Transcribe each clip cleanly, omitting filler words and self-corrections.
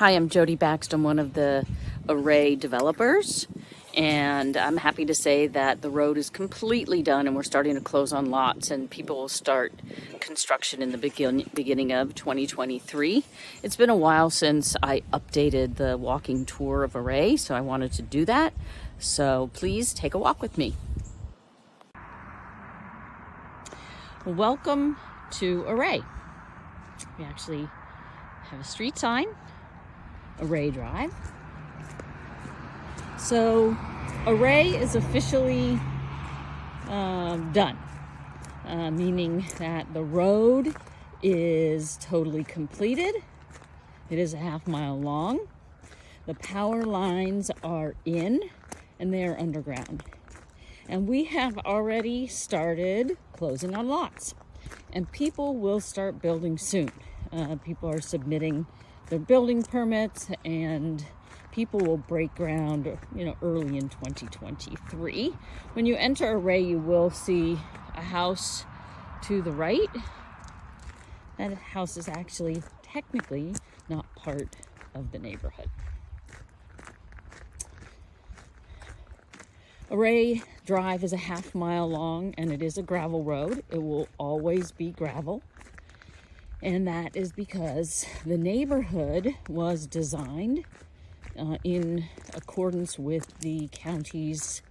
Hi, I'm Jodi Bakst. I'm one of the Array developers, and I'm happy to say that the road is completely done and we're starting to close on lots, and people will start construction in the beginning of 2023. It's been a while since I updated the walking tour of Array, so I wanted to do that. So please take a walk with me. Welcome to Array. We actually have a street sign, Array Drive. So Array is officially done, meaning that the road is totally completed. It is a half-mile long. The power lines are in and they are underground. And we have already started closing on lots, and people will start building soon. People are submitting their building permits, and people will break ground, early in 2023. When you enter Array, you will see a house to the right. That house is actually technically not part of the neighborhood. Array Drive is a half-mile long, and it is a gravel road. It will always be gravel. And that is because the neighborhood was designed in accordance with the county's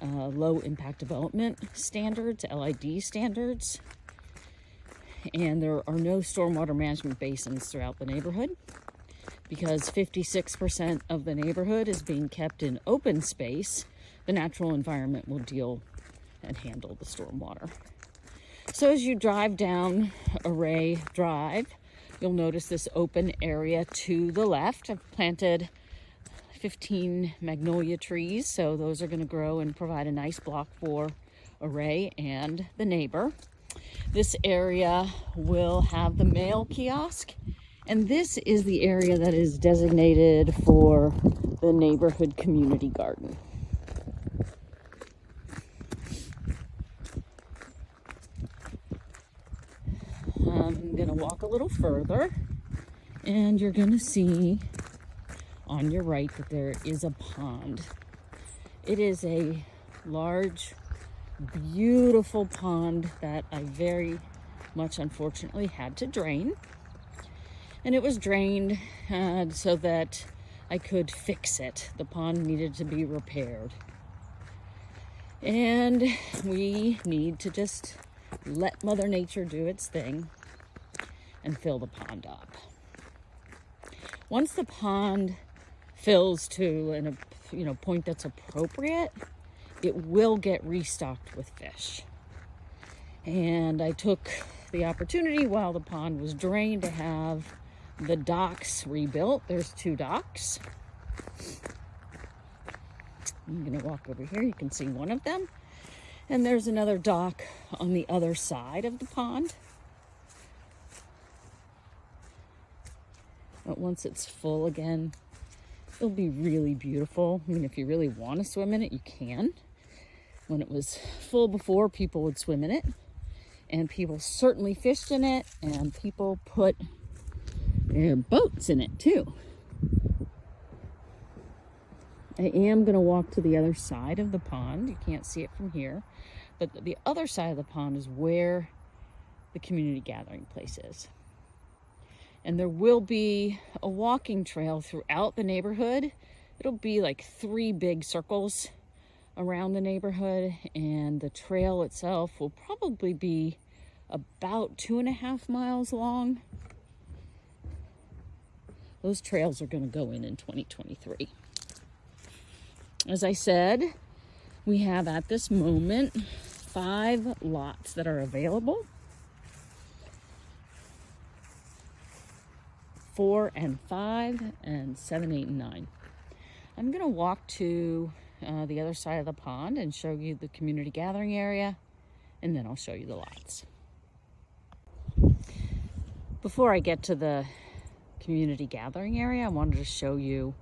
low impact development standards, LID standards. And there are no stormwater management basins throughout the neighborhood, because 56% of the neighborhood is being kept in open space. The natural environment will deal and handle the stormwater. So as you drive down Array Drive, you'll notice this open area to the left. I've planted 15 magnolia trees, so those are going to grow and provide a nice block for Array and the neighbor. This area will have the mail kiosk, and this is the area that is designated for the neighborhood community garden. I'm going to walk a little further, and you're going to see on your right that there is a pond. It is a large, beautiful pond that I very much unfortunately had to drain. And it was drained so that I could fix it. The pond needed to be repaired. And we need to just let Mother Nature do its thing and fill the pond up. Once the pond fills to a point that's appropriate, it will get restocked with fish. And I took the opportunity while the pond was drained to have the docks rebuilt. There's 2 docks. I'm going to walk over here. You can see one of them. And there's another dock on the other side of the pond. But once it's full again, it'll be really beautiful. I mean, if you really want to swim in it, you can. When it was full before, people would swim in it. And people certainly fished in it. And people put their boats in it too. I am going to walk to the other side of the pond. You can't see it from here. But the other side of the pond is where the community gathering place is. And there will be a walking trail throughout the neighborhood. It'll be like 3 big circles around the neighborhood, and the trail itself will probably be about 2.5 miles long. Those trails are going to go in 2023. As I said, we have at this moment 5 lots that are available. 4 and 5 and 7, 8, and 9. I'm going to walk to the other side of the pond and show you the community gathering area, and then I'll show you the lots. Before I get to the community gathering area, I wanted to show you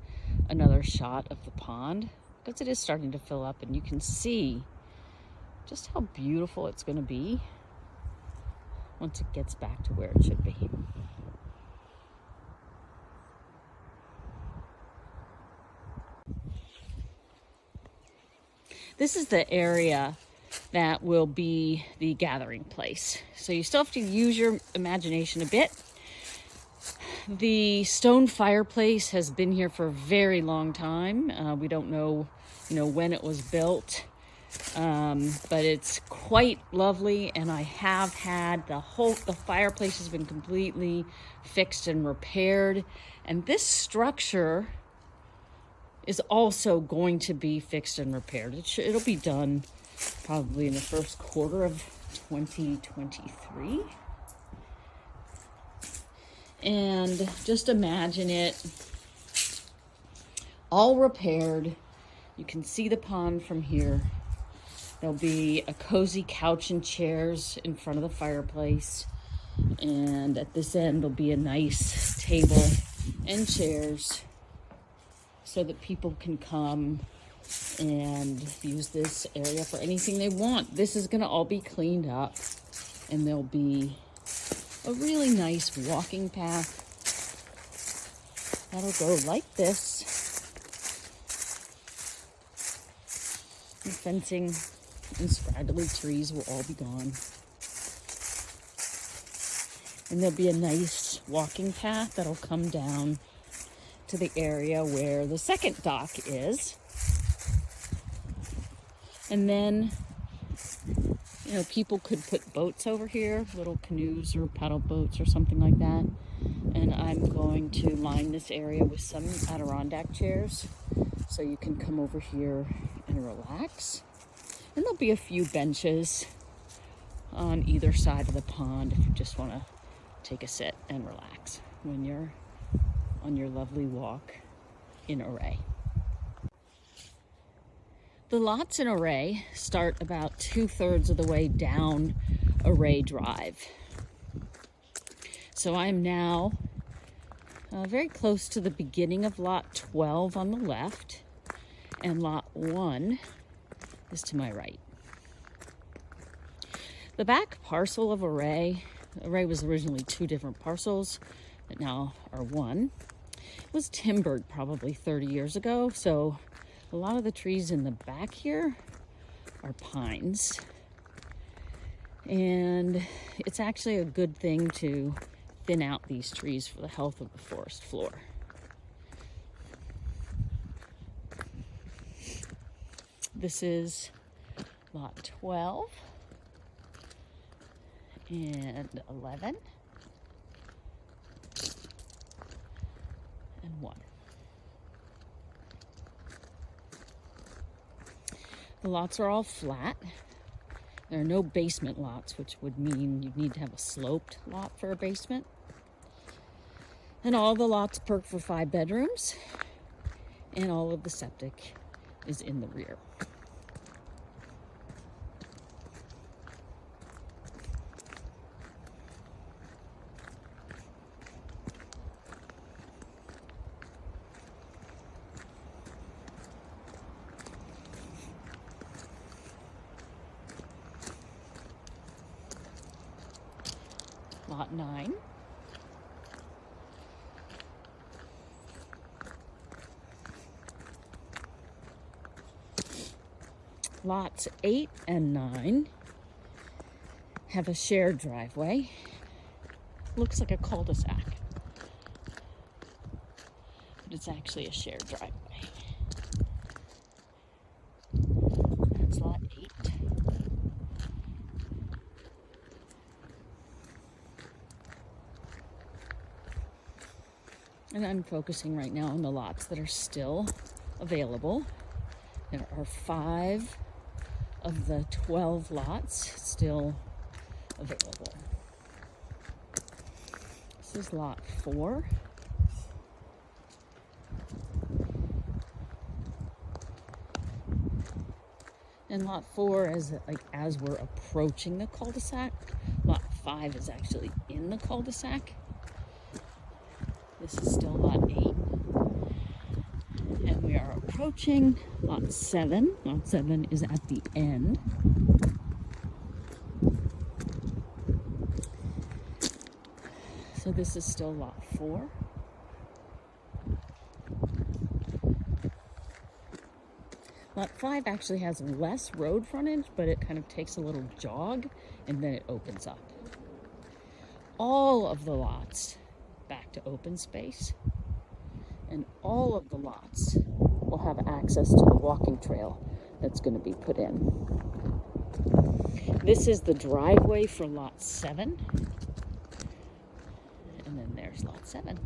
another shot of the pond, because it is starting to fill up, and you can see just how beautiful it's going to be once it gets back to where it should be. this is the area that will be the gathering place. So you still have to use your imagination a bit. The stone fireplace has been here for a very long time. We don't know, when it was built, but it's quite lovely. And I have had the fireplace has been completely fixed and repaired. And this structure is also going to be fixed and repaired. It'll be done probably in the first quarter of 2023. And just imagine it all repaired. You can see the pond from here. There'll be a cozy couch and chairs in front of the fireplace. And at this end, there'll be a nice table and chairs so that people can come and use this area for anything they want. This is gonna all be cleaned up, and there'll be a really nice walking path that'll go like this. The fencing and scraggly trees will all be gone. And there'll be a nice walking path that'll come down to the area where the second dock is. And then, people could put boats over here, little canoes or paddle boats or something like that. And I'm going to line this area with some Adirondack chairs so you can come over here and relax. And there'll be a few benches on either side of the pond if you just want to take a sit and relax when you're on your lovely walk in Array. The lots in Array start about 2/3 of the way down Array Drive. So I'm now very close to the beginning of lot 12 on the left, and lot 1 is to my right. The back parcel of Array was originally 2 different parcels that now are 1. It was timbered probably 30 years ago, so a lot of the trees in the back here are pines. And it's actually a good thing to thin out these trees for the health of the forest floor. This is lot 12 and 11 and 1. The lots are all flat. There are no basement lots, which would mean you'd need to have a sloped lot for a basement. And all the lots perk for 5 bedrooms, and all of the septic is in the rear. Lot 9. Lots 8 and 9 have a shared driveway. Looks like a cul-de-sac, but it's actually a shared driveway. That's lot 8. And I'm focusing right now on the lots that are still available. There are 5 of the 12 lots still available. This is lot 4. And lot 4 is as we're approaching the cul-de-sac. Lot 5 is actually in the cul-de-sac. This is still lot 8. And we are approaching lot 7. Lot 7 is at the end. So this is still lot 4. Lot 5 actually has less road frontage, but it kind of takes a little jog and then it opens up. All of the lots back to open space, and all of the lots will have access to the walking trail that's going to be put in. This is the driveway for Lot 7, and then there's Lot 7.